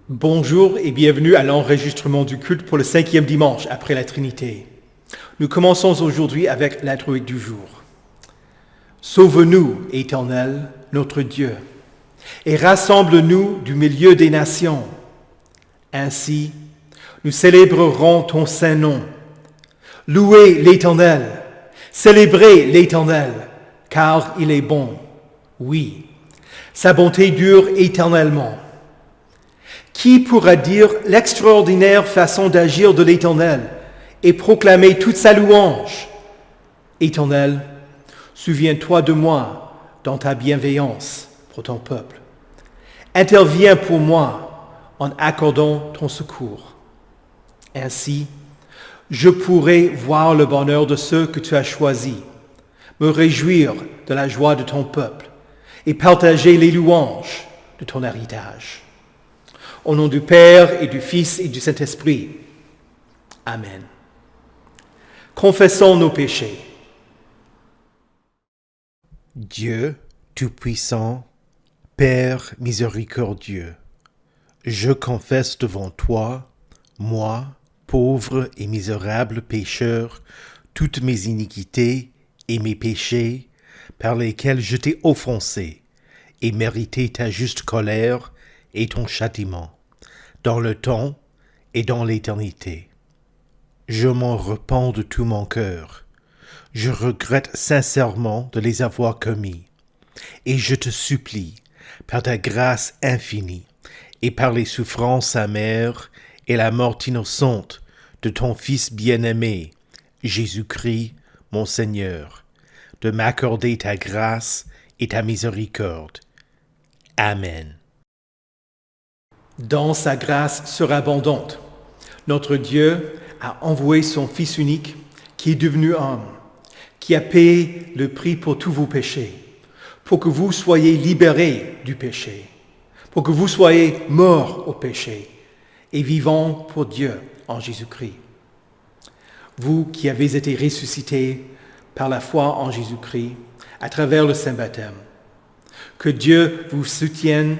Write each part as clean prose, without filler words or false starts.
Bonjour et bienvenue à l'enregistrement du culte pour le 5e dimanche après la Trinité. Nous commençons aujourd'hui avec l'introïque du jour. Sauve-nous, Éternel, notre Dieu, et rassemble-nous du milieu des nations. Ainsi, nous célébrerons ton saint nom. Louez l'Éternel, célébrez l'Éternel, car il est bon. Oui, sa bonté dure éternellement. Qui pourra dire l'extraordinaire façon d'agir de l'Éternel et proclamer toute sa louange? Éternel, souviens-toi de moi dans ta bienveillance pour ton peuple. Interviens pour moi en accordant ton secours. Ainsi, je pourrai voir le bonheur de ceux que tu as choisis, me réjouir de la joie de ton peuple et partager les louanges de ton héritage. Au nom du Père et du Fils et du Saint-Esprit. Amen. Confessons nos péchés. Dieu Tout-Puissant, Père miséricordieux, je confesse devant toi, moi, pauvre et misérable pécheur, toutes mes iniquités et mes péchés par lesquels je t'ai offensé et mérité ta juste colère et ton châtiment, dans le temps et dans l'éternité. Je m'en repens de tout mon cœur. Je regrette sincèrement de les avoir commis, et je te supplie, par ta grâce infinie, et par les souffrances amères et la mort innocente de ton Fils bien-aimé, Jésus-Christ, mon Seigneur, de m'accorder ta grâce et ta miséricorde. Amen. Dans sa grâce surabondante, notre Dieu a envoyé son Fils unique qui est devenu homme, qui a payé le prix pour tous vos péchés, pour que vous soyez libérés du péché, pour que vous soyez morts au péché et vivants pour Dieu en Jésus-Christ. Vous qui avez été ressuscités par la foi en Jésus-Christ à travers le Saint Baptême, que Dieu vous soutienne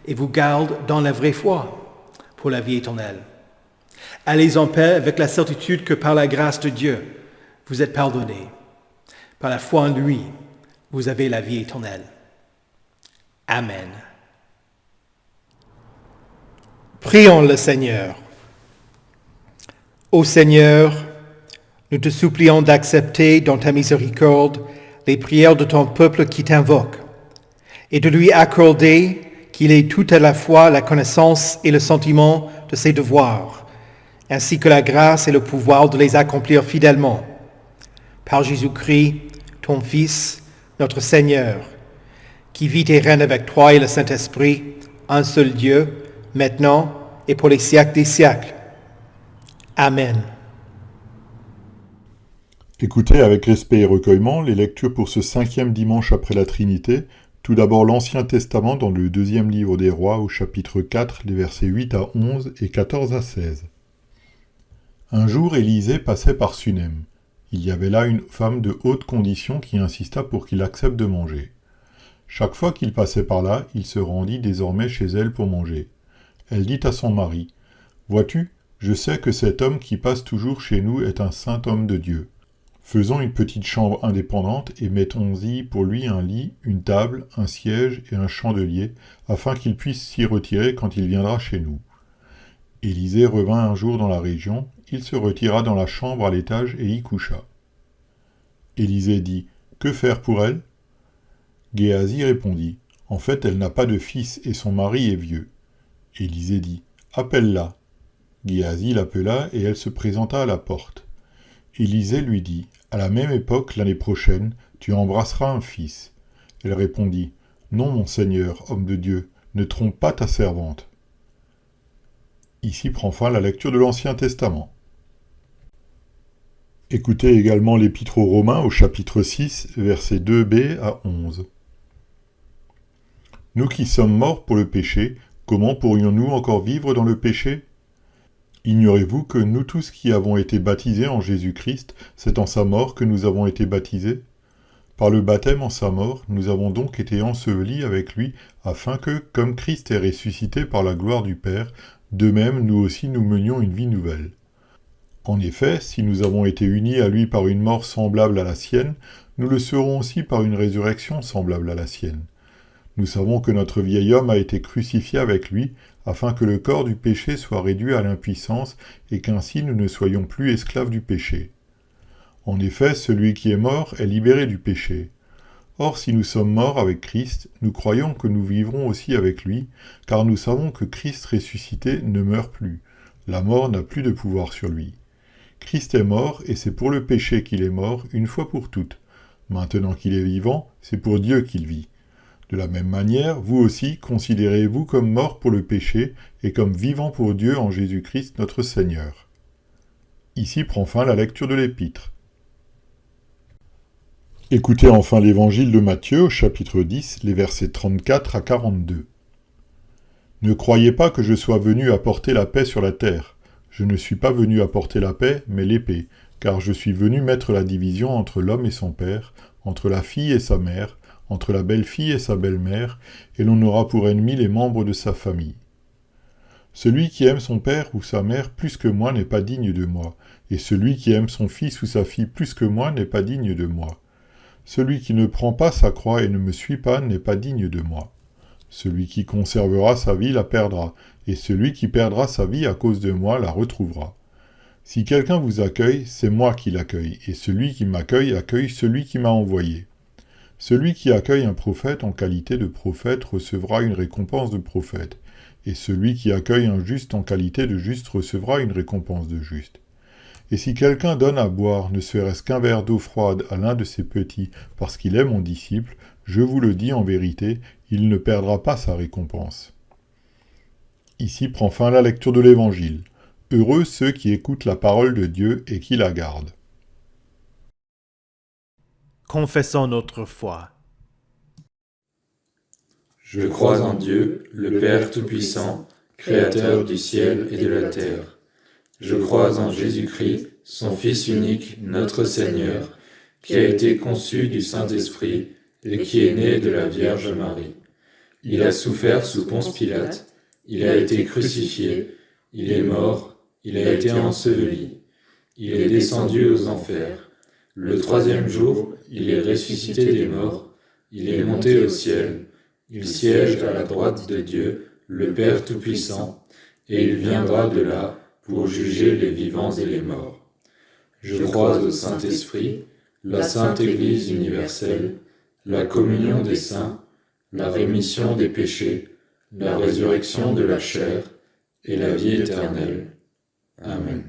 et vous garde dans la vraie foi pour la vie éternelle. Allez en paix avec la certitude que par la grâce de Dieu, vous êtes pardonnés. Par la foi en lui, vous avez la vie éternelle. Amen. Prions le Seigneur. Ô Seigneur, nous te supplions d'accepter dans ta miséricorde les prières de ton peuple qui t'invoque et de lui accorder qu'il ait tout à la fois la connaissance et le sentiment de ses devoirs, ainsi que la grâce et le pouvoir de les accomplir fidèlement. Par Jésus-Christ, ton Fils, notre Seigneur, qui vit et règne avec toi et le Saint-Esprit, un seul Dieu, maintenant et pour les siècles des siècles. Amen. Écoutez avec respect et recueillement les lectures pour ce 5e dimanche après la Trinité. Tout d'abord l'Ancien Testament dans le 2e livre des Rois au chapitre 4, les versets 8 à 11 et 14 à 16. Un jour Élisée passait par Sunem. Il y avait là une femme de haute condition qui insista pour qu'il accepte de manger. Chaque fois qu'il passait par là, il se rendit désormais chez elle pour manger. Elle dit à son mari, « Vois-tu, je sais que cet homme qui passe toujours chez nous est un saint homme de Dieu. Faisons une petite chambre indépendante et mettons-y pour lui un lit, une table, un siège et un chandelier, afin qu'il puisse s'y retirer quand il viendra chez nous. » Élisée revint un jour dans la région, il se retira dans la chambre à l'étage et y coucha. Élisée dit, « Que faire pour elle ?» Géasi répondit, « En fait, elle n'a pas de fils et son mari est vieux. » Élisée dit, « Appelle-la. » Géasi l'appela et elle se présenta à la porte. Élisée lui dit, « À la même époque, l'année prochaine, tu embrasseras un fils. » Elle répondit, « Non, mon Seigneur, homme de Dieu, ne trompe pas ta servante. » Ici prend fin la lecture de l'Ancien Testament. Écoutez également l'Épître aux Romains au chapitre 6, versets 2b à 11. Nous qui sommes morts pour le péché, comment pourrions-nous encore vivre dans le péché ? Ignorez-vous que nous tous qui avons été baptisés en Jésus-Christ, c'est en sa mort que nous avons été baptisés ? Par le baptême en sa mort, nous avons donc été ensevelis avec lui, afin que, comme Christ est ressuscité par la gloire du Père, de même nous aussi nous menions une vie nouvelle. En effet, si nous avons été unis à lui par une mort semblable à la sienne, nous le serons aussi par une résurrection semblable à la sienne. Nous savons que notre vieil homme a été crucifié avec lui, afin que le corps du péché soit réduit à l'impuissance, et qu'ainsi nous ne soyons plus esclaves du péché. En effet, celui qui est mort est libéré du péché. Or, si nous sommes morts avec Christ, nous croyons que nous vivrons aussi avec lui, car nous savons que Christ ressuscité ne meurt plus. La mort n'a plus de pouvoir sur lui. Christ est mort, et c'est pour le péché qu'il est mort, une fois pour toutes. Maintenant qu'il est vivant, c'est pour Dieu qu'il vit. De la même manière, vous aussi, considérez-vous comme morts pour le péché, et comme vivants pour Dieu en Jésus-Christ notre Seigneur. Ici prend fin la lecture de l'Épître. Écoutez enfin l'Évangile de Matthieu, au chapitre 10, les versets 34 à 42. « Ne croyez pas que je sois venu apporter la paix sur la terre. Je ne suis pas venu apporter la paix, mais l'épée, car je suis venu mettre la division entre l'homme et son père, entre la fille et sa mère, entre la belle-fille et sa belle-mère, et l'on aura pour ennemis les membres de sa famille. Celui qui aime son père ou sa mère plus que moi n'est pas digne de moi, et celui qui aime son fils ou sa fille plus que moi n'est pas digne de moi. Celui qui ne prend pas sa croix et ne me suit pas n'est pas digne de moi. Celui qui conservera sa vie la perdra, et celui qui perdra sa vie à cause de moi la retrouvera. Si quelqu'un vous accueille, c'est moi qui l'accueille, et celui qui m'accueille accueille celui qui m'a envoyé. Celui qui accueille un prophète en qualité de prophète recevra une récompense de prophète, et celui qui accueille un juste en qualité de juste recevra une récompense de juste. Et si quelqu'un donne à boire ne serait-ce qu'un verre d'eau froide à l'un de ses petits parce qu'il est mon disciple, je vous le dis en vérité, il ne perdra pas sa récompense. » Ici prend fin la lecture de l'Évangile. Heureux ceux qui écoutent la parole de Dieu et qui la gardent. Confessons notre foi. Je crois en Dieu, le Père Tout-Puissant, Créateur du ciel et de la terre. Je crois en Jésus-Christ, son Fils unique, notre Seigneur, qui a été conçu du Saint-Esprit et qui est né de la Vierge Marie. Il a souffert sous Ponce Pilate, il a été crucifié, il est mort, il a été enseveli, il est descendu aux enfers. Le troisième jour, il est ressuscité des morts, il est monté au ciel, il siège à la droite de Dieu, le Père Tout-Puissant, et il viendra de là pour juger les vivants et les morts. Je crois au Saint-Esprit, la Sainte Église universelle, la communion des saints, la rémission des péchés, la résurrection de la chair et la vie éternelle. Amen.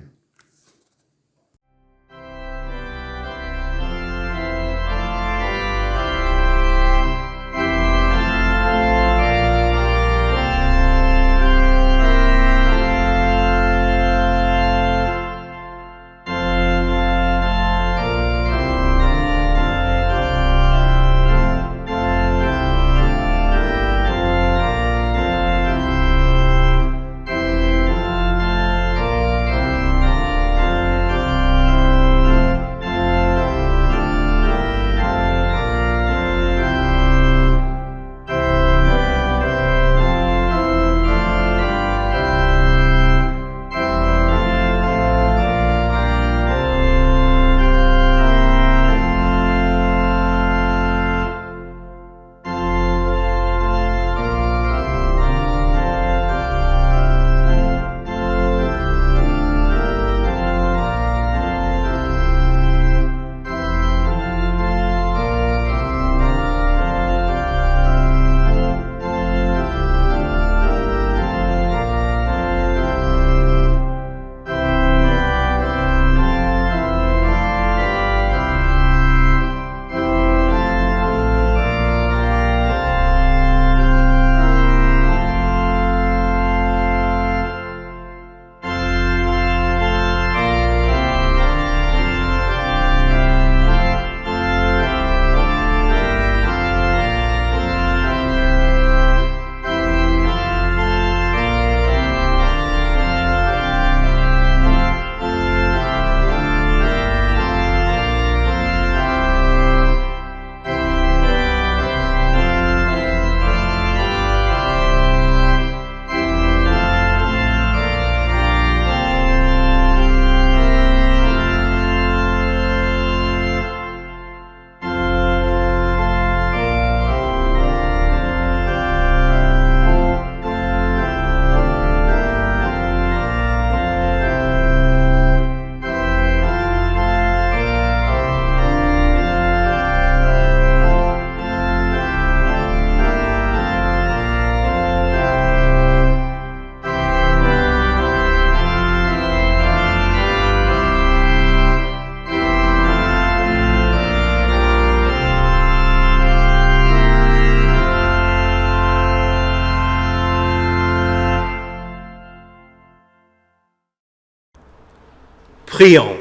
Prions.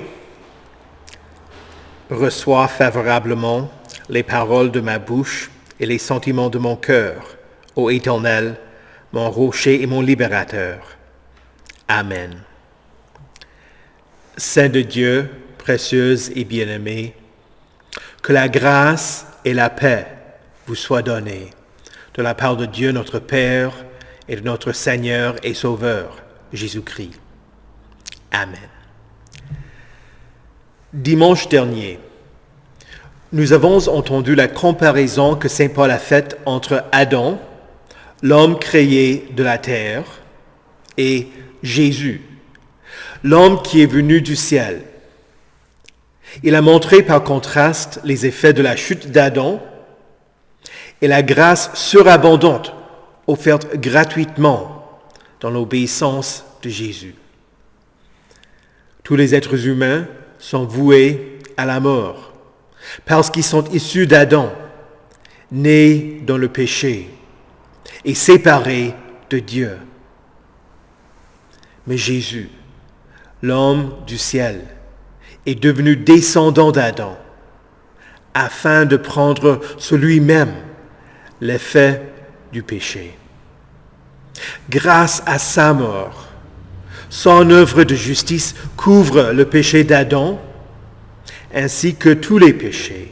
Reçois favorablement les paroles de ma bouche et les sentiments de mon cœur, ô Éternel, mon rocher et mon libérateur. Amen. Saint de Dieu, précieuse et bien-aimée, que la grâce et la paix vous soient données de la part de Dieu notre Père et de notre Seigneur et Sauveur, Jésus-Christ. Amen. Dimanche dernier, nous avons entendu la comparaison que Saint Paul a faite entre Adam, l'homme créé de la terre, et Jésus, l'homme qui est venu du ciel. Il a montré par contraste les effets de la chute d'Adam et la grâce surabondante offerte gratuitement dans l'obéissance de Jésus. Tous les êtres humains sont voués à la mort parce qu'ils sont issus d'Adam, nés dans le péché et séparés de Dieu. Mais Jésus, l'homme du ciel, est devenu descendant d'Adam afin de prendre sur lui-même l'effet du péché. Grâce à sa mort, son œuvre de justice couvre le péché d'Adam ainsi que tous les péchés.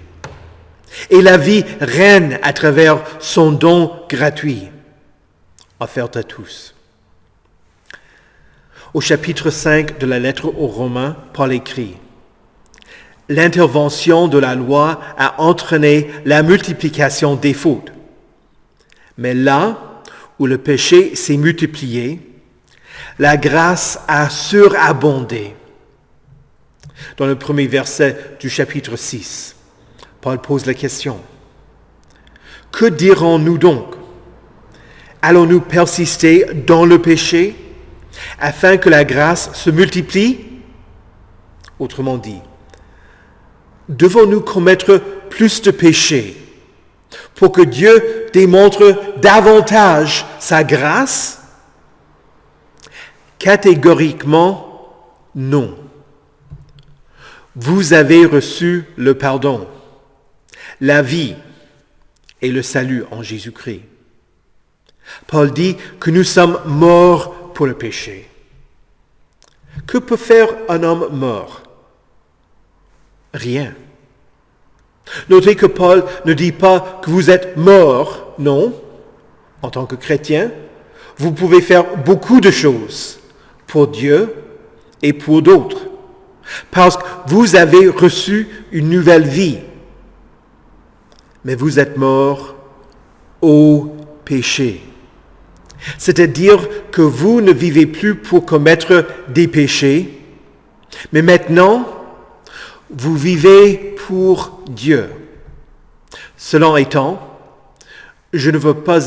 Et la vie règne à travers son don gratuit, offert à tous. Au chapitre 5 de la lettre aux Romains, Paul écrit « L'intervention de la loi a entraîné la multiplication des fautes. Mais là où le péché s'est multiplié, la grâce a surabondé. » Dans le premier verset du chapitre 6, Paul pose la question « Que dirons-nous donc? Allons-nous persister dans le péché afin que la grâce se multiplie? » Autrement dit, devons-nous commettre plus de péchés pour que Dieu démontre davantage sa grâce? Catégoriquement, non. Vous avez reçu le pardon, la vie et le salut en Jésus-Christ. Paul dit que nous sommes morts pour le péché. Que peut faire un homme mort? Rien. Notez que Paul ne dit pas que vous êtes mort, non. En tant que chrétien, vous pouvez faire beaucoup de choses pour Dieu et pour d'autres, parce que vous avez reçu une nouvelle vie. Mais vous êtes mort au péché. C'est-à-dire que vous ne vivez plus pour commettre des péchés, mais maintenant, vous vivez pour Dieu. Cela étant, je ne veux pas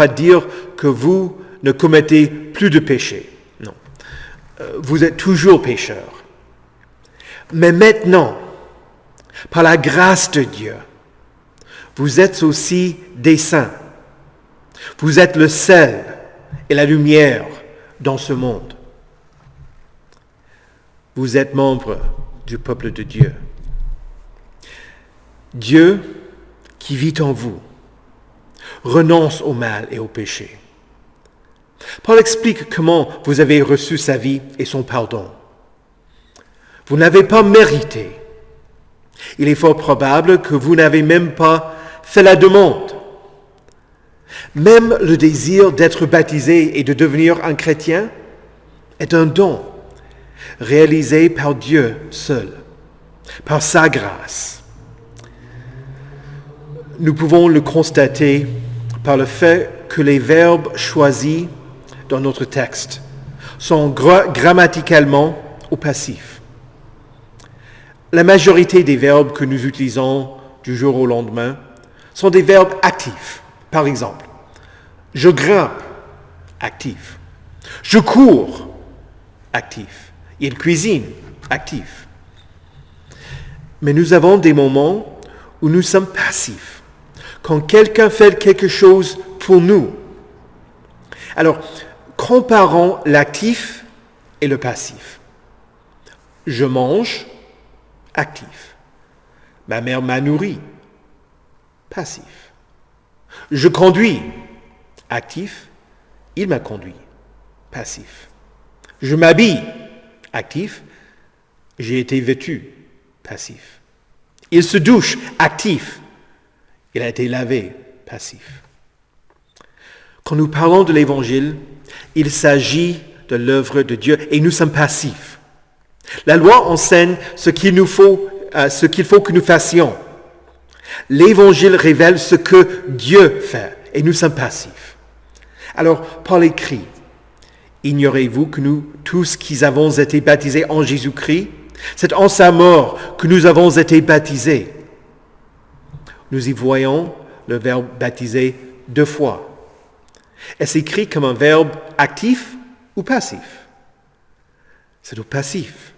dire que vous ne commettez plus de péché. Non. Vous êtes toujours pécheur. Mais maintenant, par la grâce de Dieu, vous êtes aussi des saints. Vous êtes le sel et la lumière dans ce monde. Vous êtes membre du peuple de Dieu. Dieu, qui vit en vous, renonce au mal et au péché. Paul explique comment vous avez reçu sa vie et son pardon. Vous n'avez pas mérité. Il est fort probable que vous n'avez même pas fait la demande. Même le désir d'être baptisé et de devenir un chrétien est un don réalisé par Dieu seul, par sa grâce. Nous pouvons le constater par le fait que les verbes choisis dans notre texte sont grammaticalement au passif. La majorité des verbes que nous utilisons du jour au lendemain sont des verbes actifs. Par exemple, je grimpe, actif. Je cours, actif. Il cuisine, actif. Mais nous avons des moments où nous sommes passifs, quand quelqu'un fait quelque chose pour nous. Alors, comparons l'actif et le passif. Je mange, actif. Ma mère m'a nourri, passif. Je conduis, actif. Il m'a conduit, passif. Je m'habille, actif. J'ai été vêtu, passif. Il se douche, actif. Il a été lavé, passif. Quand nous parlons de l'Évangile, il s'agit de l'œuvre de Dieu et nous sommes passifs. La loi enseigne ce qu'il faut que nous fassions. L'Évangile révèle ce que Dieu fait et nous sommes passifs. Alors, Paul écrit, « Ignorez-vous que nous tous qui avons été baptisés en Jésus-Christ, c'est en sa mort que nous avons été baptisés. » Nous y voyons le verbe baptiser 2 fois. Est-ce écrit comme un verbe actif ou passif? C'est au passif.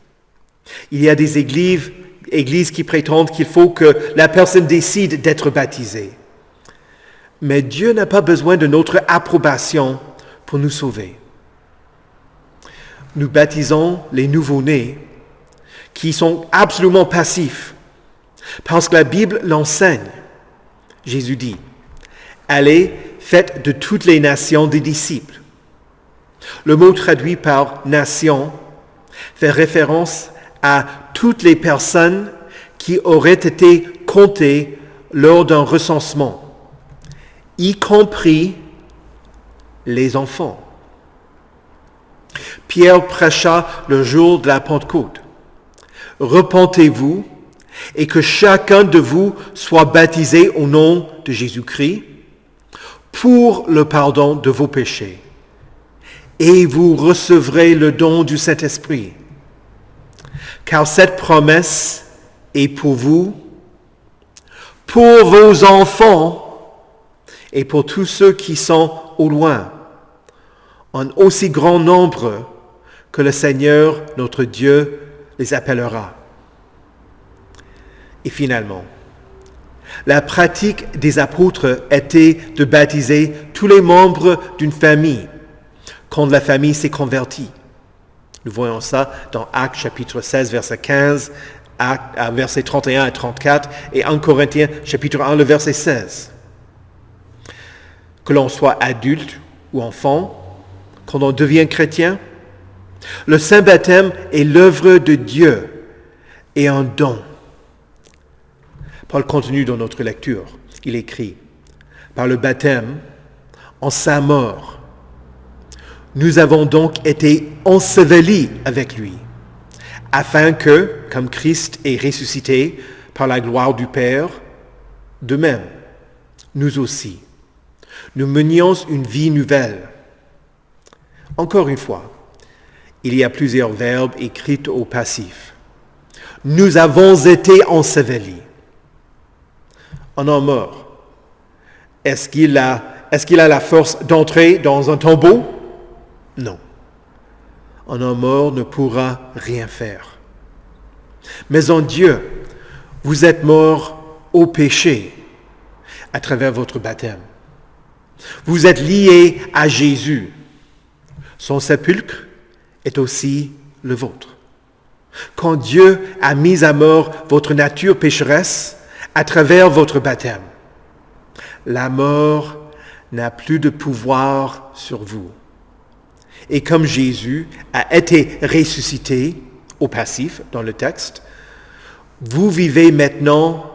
Il y a des églises qui prétendent qu'il faut que la personne décide d'être baptisée. Mais Dieu n'a pas besoin de notre approbation pour nous sauver. Nous baptisons les nouveau-nés qui sont absolument passifs parce que la Bible l'enseigne. Jésus dit, « Allez, faites de toutes les nations des disciples. » Le mot traduit par « nation » fait référence à toutes les personnes qui auraient été comptées lors d'un recensement, y compris les enfants. Pierre prêcha le jour de la Pentecôte. « Repentez-vous et que chacun de vous soit baptisé au nom de Jésus-Christ pour le pardon de vos péchés. Et vous recevrez le don du Saint-Esprit. Car cette promesse est pour vous, pour vos enfants et pour tous ceux qui sont au loin, en aussi grand nombre que le Seigneur, notre Dieu, les appellera. » Et finalement, la pratique des apôtres était de baptiser tous les membres d'une famille quand la famille s'est convertie. Nous voyons ça dans Actes chapitre 16, verset 15, versets 31 à 34 et 1 Corinthiens chapitre 1, le verset 16. Que l'on soit adulte ou enfant, quand on devient chrétien, le saint baptême est l'œuvre de Dieu et un don. Paul continue dans notre lecture. Il écrit, « Par le baptême, en sa mort, nous avons donc été ensevelis avec lui, afin que, comme Christ est ressuscité par la gloire du Père, de même, nous aussi, nous menions une vie nouvelle. » Encore une fois, il y a plusieurs verbes écrits au passif. Nous avons été ensevelis. Un homme mort, est-ce qu'il a la force d'entrer dans un tombeau? Non. Un homme mort ne pourra rien faire. Mais en Dieu, vous êtes morts au péché à travers votre baptême. Vous êtes liés à Jésus. Son sépulcre est aussi le vôtre. Quand Dieu a mis à mort votre nature pécheresse à travers votre baptême, la mort n'a plus de pouvoir sur vous. Et comme Jésus a été ressuscité au passif dans le texte, vous vivez maintenant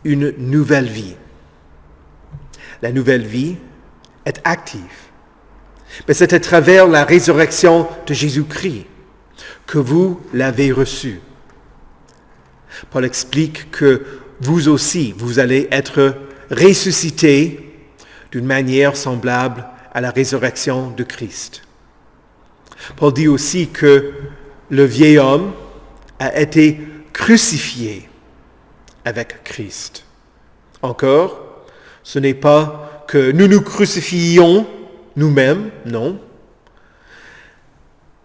une nouvelle vie. La nouvelle vie est active. Mais c'est à travers la résurrection de Jésus-Christ que vous l'avez reçue. Paul explique que vous aussi, vous allez être ressuscités d'une manière semblable à la résurrection de Christ. Paul dit aussi que le vieil homme a été crucifié avec Christ. Encore, ce n'est pas que nous nous crucifions nous-mêmes, non.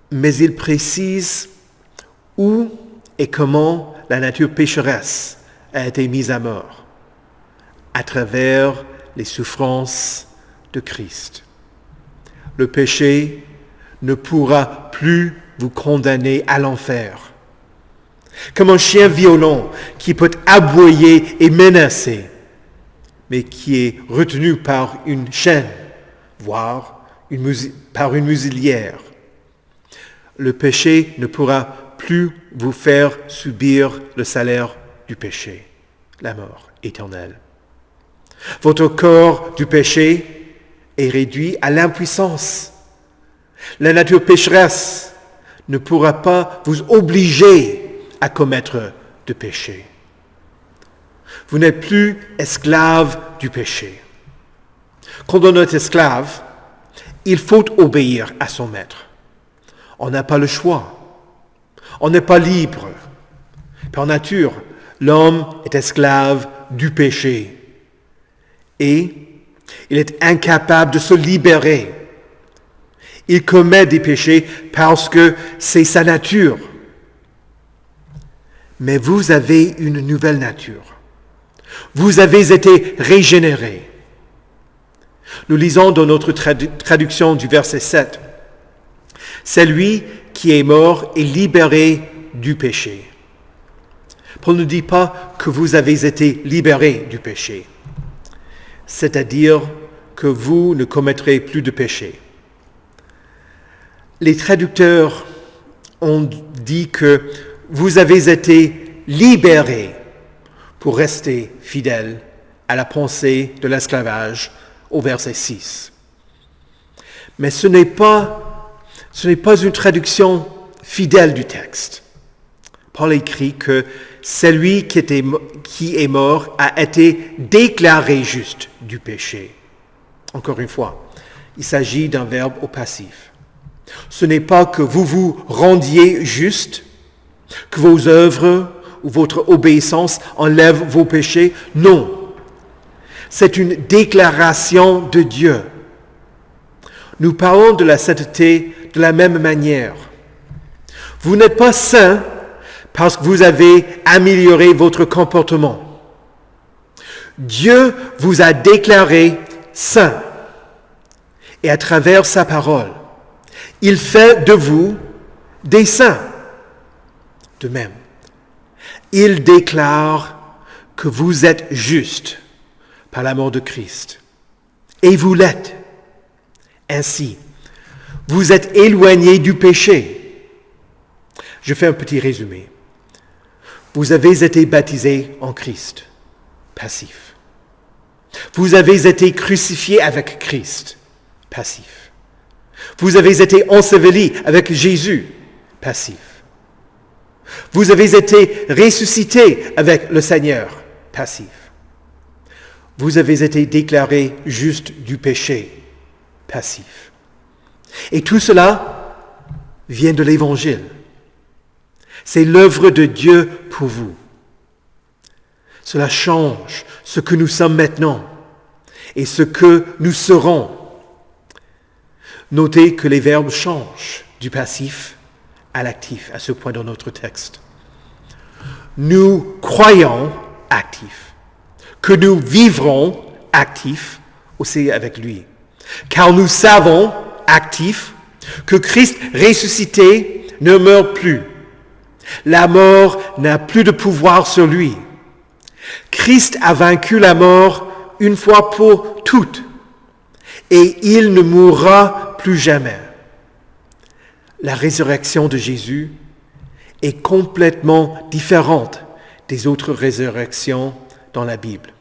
Mais il précise où et comment la nature pécheresse a été mise à mort, à travers les souffrances de Christ. Le péché ne pourra plus vous condamner à l'enfer, comme un chien violent qui peut aboyer et menacer, mais qui est retenu par une chaîne, voire par une muselière. Le péché ne pourra plus vous faire subir le salaire du péché, la mort éternelle. Votre corps du péché est réduit à l'impuissance. La nature pécheresse ne pourra pas vous obliger à commettre de péché. Vous n'êtes plus esclave du péché. Quand on est esclave, il faut obéir à son maître. On n'a pas le choix. On n'est pas libre. Par nature, l'homme est esclave du péché. Et il est incapable de se libérer. Il commet des péchés parce que c'est sa nature. Mais vous avez une nouvelle nature. Vous avez été régénérés. Nous lisons dans notre traduction du verset 7. Celui qui est mort est libéré du péché. Paul ne dit pas que vous avez été libérés du péché, c'est-à-dire que vous ne commettrez plus de péché. Les traducteurs ont dit que vous avez été libérés pour rester fidèles à la pensée de l'esclavage au verset 6. Mais ce n'est pas une traduction fidèle du texte. Paul écrit que celui qui est mort a été déclaré juste du péché. Encore une fois, il s'agit d'un verbe au passif. Ce n'est pas que vous vous rendiez juste, que vos œuvres ou votre obéissance enlèvent vos péchés. Non, c'est une déclaration de Dieu. Nous parlons de la sainteté de la même manière. Vous n'êtes pas saint parce que vous avez amélioré votre comportement. Dieu vous a déclaré saint. Et à travers sa parole, il fait de vous des saints. De même, il déclare que vous êtes justes par la mort de Christ. Et vous l'êtes. Ainsi, vous êtes éloignés du péché. Je fais un petit résumé. Vous avez été baptisés en Christ, passif. Vous avez été crucifiés avec Christ, passif. Vous avez été ensevelis avec Jésus, passif. Vous avez été ressuscités avec le Seigneur, passif. Vous avez été déclarés justes du péché, passif. Et tout cela vient de l'Évangile. C'est l'œuvre de Dieu pour vous. Cela change ce que nous sommes maintenant et ce que nous serons. Notez que les verbes changent du passif à l'actif à ce point dans notre texte. Nous croyons actif, que nous vivrons actif aussi avec lui. Car nous savons actif que Christ ressuscité ne meurt plus. La mort n'a plus de pouvoir sur lui. Christ a vaincu la mort une fois pour toutes et il ne mourra plus jamais. La résurrection de Jésus est complètement différente des autres résurrections dans la Bible.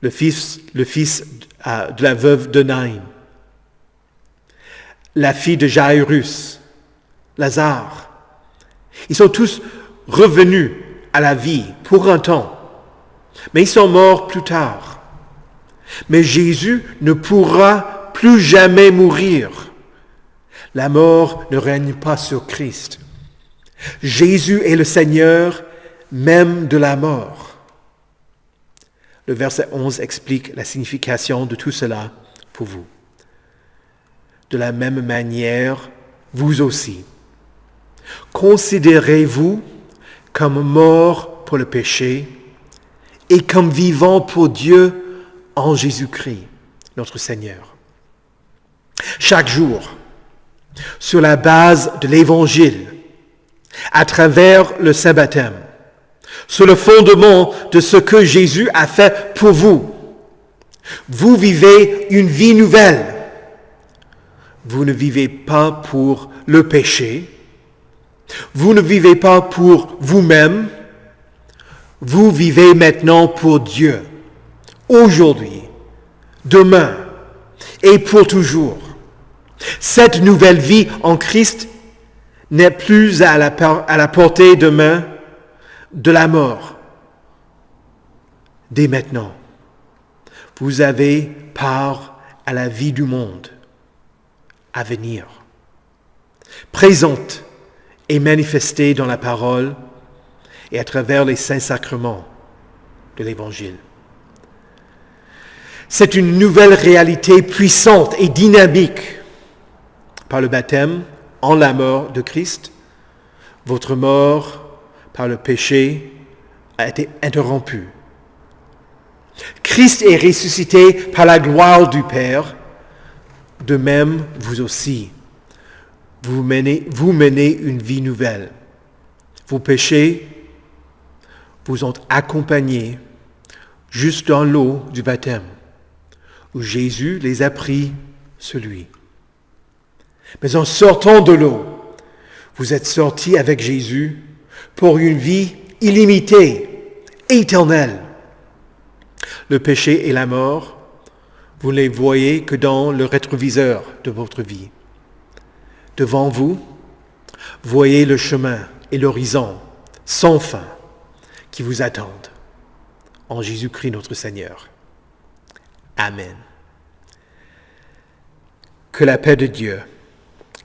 Le fils de la veuve de Naïm, la fille de Jairus, Lazare, ils sont tous revenus à la vie pour un temps, mais ils sont morts plus tard. Mais Jésus ne pourra plus jamais mourir. La mort ne règne pas sur Christ. Jésus est le Seigneur même de la mort. Le verset 11 explique la signification de tout cela pour vous. De la même manière, vous aussi. Considérez-vous comme morts pour le péché et comme vivants pour Dieu en Jésus-Christ, notre Seigneur. Chaque jour, sur la base de l'Évangile, à travers le saint baptême, sur le fondement de ce que Jésus a fait pour vous. Vous vivez une vie nouvelle. Vous ne vivez pas pour le péché. Vous ne vivez pas pour vous-même. Vous vivez maintenant pour Dieu, aujourd'hui, demain et pour toujours. Cette nouvelle vie en Christ n'est plus à la portée de main de la mort. Dès maintenant, vous avez part à la vie du monde à venir, présente et manifestée dans la parole et à travers les saints sacrements de l'Évangile. C'est une nouvelle réalité puissante et dynamique. Par le baptême, en la mort de Christ, votre mort par le péché a été interrompue. Christ est ressuscité par la gloire du Père. De même, vous aussi, vous menez une vie nouvelle. Vos péchés vous ont accompagnés juste dans l'eau du baptême, où Jésus les a pris sur lui. Mais en sortant de l'eau, vous êtes sortis avec Jésus pour une vie illimitée, éternelle. Le péché et la mort, vous ne les voyez que dans le rétroviseur de votre vie. Devant vous, voyez le chemin et l'horizon sans fin qui vous attendent. En Jésus-Christ notre Seigneur. Amen. Que la paix de Dieu,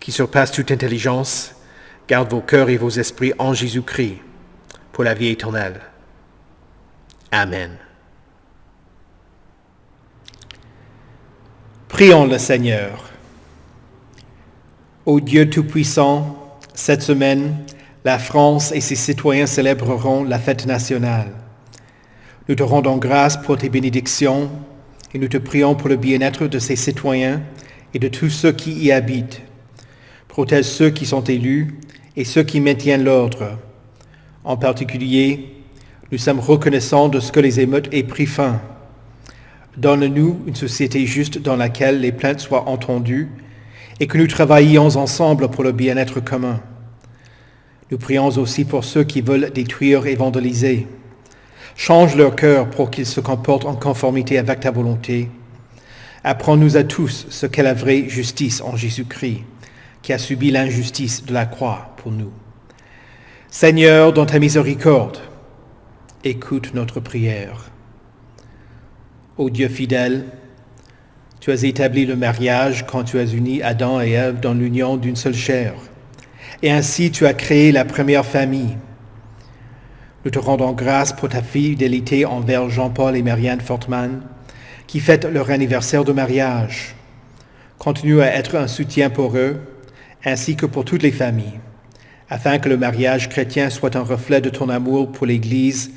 qui surpasse toute intelligence, garde vos cœurs et vos esprits en Jésus-Christ pour la vie éternelle. Amen. Prions le Seigneur. Ô Dieu Tout-Puissant, cette semaine, la France et ses citoyens célébreront la fête nationale. Nous te rendons grâce pour tes bénédictions et nous te prions pour le bien-être de ces citoyens et de tous ceux qui y habitent. Protège ceux qui sont élus et ceux qui maintiennent l'ordre. En particulier, nous sommes reconnaissants de ce que les émeutes aient pris fin. Donne-nous une société juste dans laquelle les plaintes soient entendues et que nous travaillions ensemble pour le bien-être commun. Nous prions aussi pour ceux qui veulent détruire et vandaliser. Change leur cœur pour qu'ils se comportent en conformité avec ta volonté. Apprends-nous à tous ce qu'est la vraie justice en Jésus-Christ, qui a subi l'injustice de la croix pour nous. Seigneur, dans ta miséricorde, écoute notre prière. Ô Dieu fidèle, tu as établi le mariage quand tu as uni Adam et Ève dans l'union d'une seule chair. Et ainsi tu as créé la première famille. Nous te rendons grâce pour ta fidélité envers Jean-Paul et Marianne Fortman, qui fêtent leur anniversaire de mariage. Continue à être un soutien pour eux, ainsi que pour toutes les familles, afin que le mariage chrétien soit un reflet de ton amour pour l'Église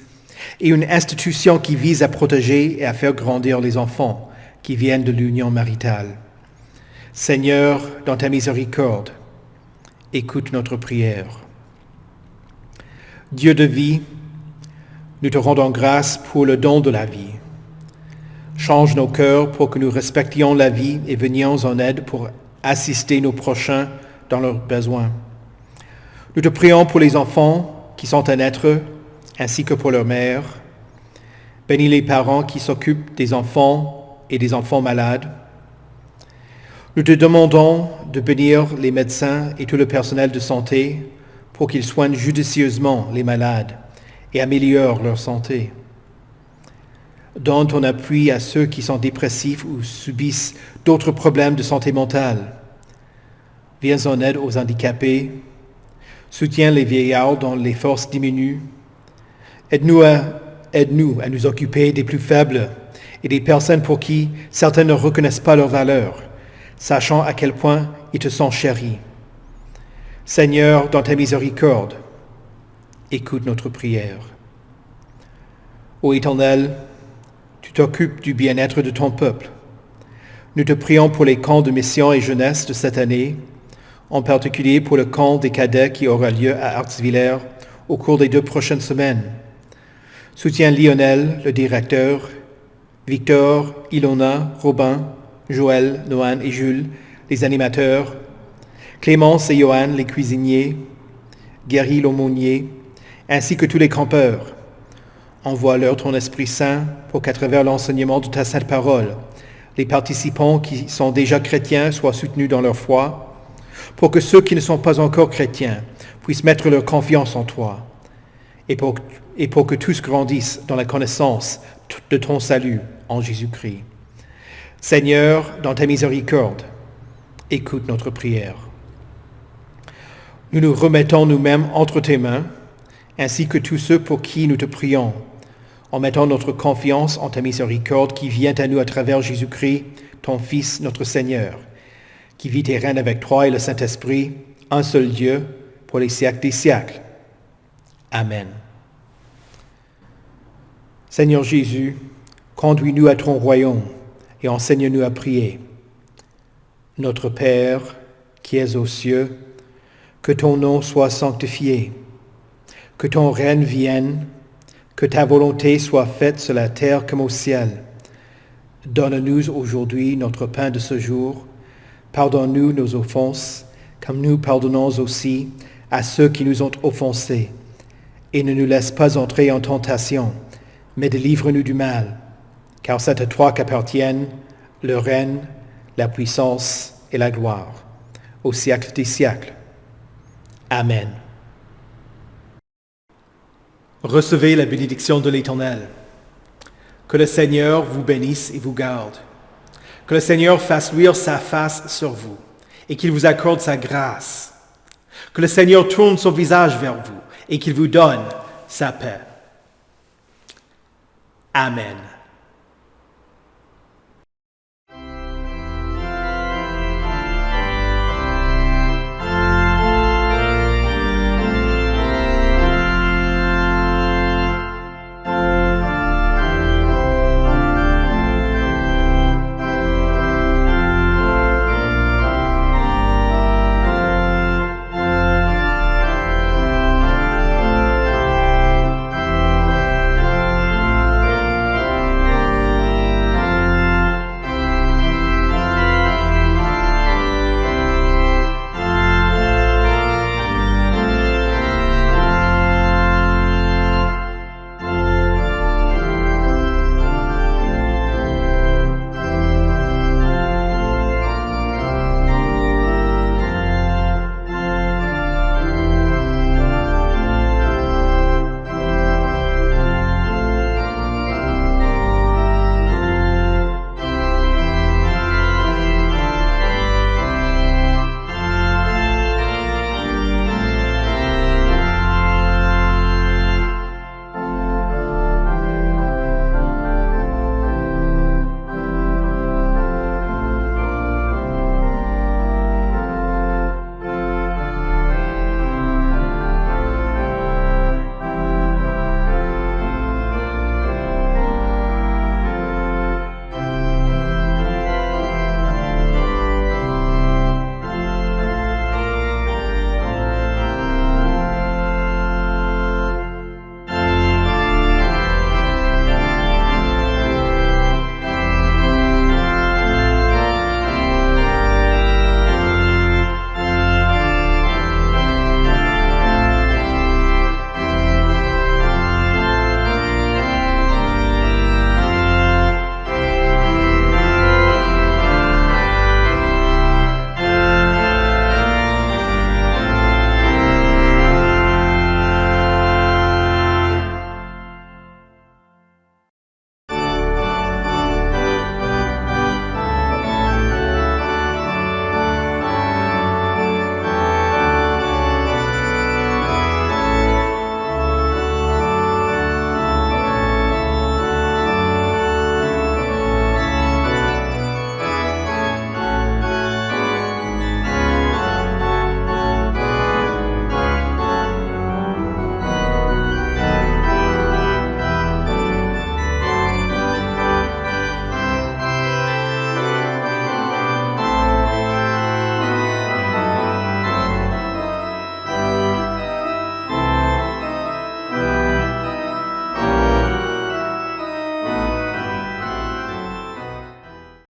et une institution qui vise à protéger et à faire grandir les enfants qui viennent de l'union maritale. Seigneur, dans ta miséricorde, écoute notre prière. Dieu de vie, nous te rendons grâce pour le don de la vie. Change nos cœurs pour que nous respections la vie et venions en aide pour assister nos prochains dans leurs besoins. Nous te prions pour les enfants qui sont à naître, ainsi que pour leur mère. Bénis les parents qui s'occupent des enfants et des enfants malades. Nous te demandons de bénir les médecins et tout le personnel de santé pour qu'ils soignent judicieusement les malades et améliorent leur santé. Donne ton appui à ceux qui sont dépressifs ou subissent d'autres problèmes de santé mentale. Viens en aide aux handicapés. Soutiens les vieillards dont les forces diminuent. Aide-nous à nous occuper des plus faibles et des personnes pour qui certains ne reconnaissent pas leur valeur, sachant à quel point ils te sont chéris. Seigneur, dans ta miséricorde, écoute notre prière. Ô Éternel, tu t'occupes du bien-être de ton peuple. Nous te prions pour les camps de mission et jeunesse de cette année, en particulier pour le camp des cadets qui aura lieu à Artsvillers au cours des 2 prochaines semaines. Soutiens Lionel, le directeur, Victor, Ilona, Robin, Joël, Noan et Jules, les animateurs, Clémence et Johan, les cuisiniers, Gary l'aumônier, ainsi que tous les campeurs. Envoie-leur ton Esprit Saint pour qu'à travers l'enseignement de ta sainte parole, les participants qui sont déjà chrétiens soient soutenus dans leur foi, pour que ceux qui ne sont pas encore chrétiens puissent mettre leur confiance en toi, et pour que tous grandissent dans la connaissance de ton salut en Jésus-Christ. Seigneur, dans ta miséricorde, écoute notre prière. Nous nous remettons nous-mêmes entre tes mains, ainsi que tous ceux pour qui nous te prions, en mettant notre confiance en ta miséricorde qui vient à nous à travers Jésus-Christ, ton Fils, notre Seigneur, qui vit et règne avec toi et le Saint-Esprit, un seul Dieu, pour les siècles des siècles. Amen. Seigneur Jésus, conduis-nous à ton royaume et enseigne-nous à prier. Notre Père, qui es aux cieux, que ton nom soit sanctifié, que ton règne vienne, que ta volonté soit faite sur la terre comme au ciel. Donne-nous aujourd'hui notre pain de ce jour. Pardonne-nous nos offenses, comme nous pardonnons aussi à ceux qui nous ont offensés. Et ne nous laisse pas entrer en tentation, mais délivre-nous du mal. Car c'est à toi qu'appartiennent le règne, la puissance et la gloire, au siècle des siècles. Amen. Recevez la bénédiction de l'Éternel. Que le Seigneur vous bénisse et vous garde. Que le Seigneur fasse luire sa face sur vous et qu'il vous accorde sa grâce. Que le Seigneur tourne son visage vers vous et qu'il vous donne sa paix. Amen.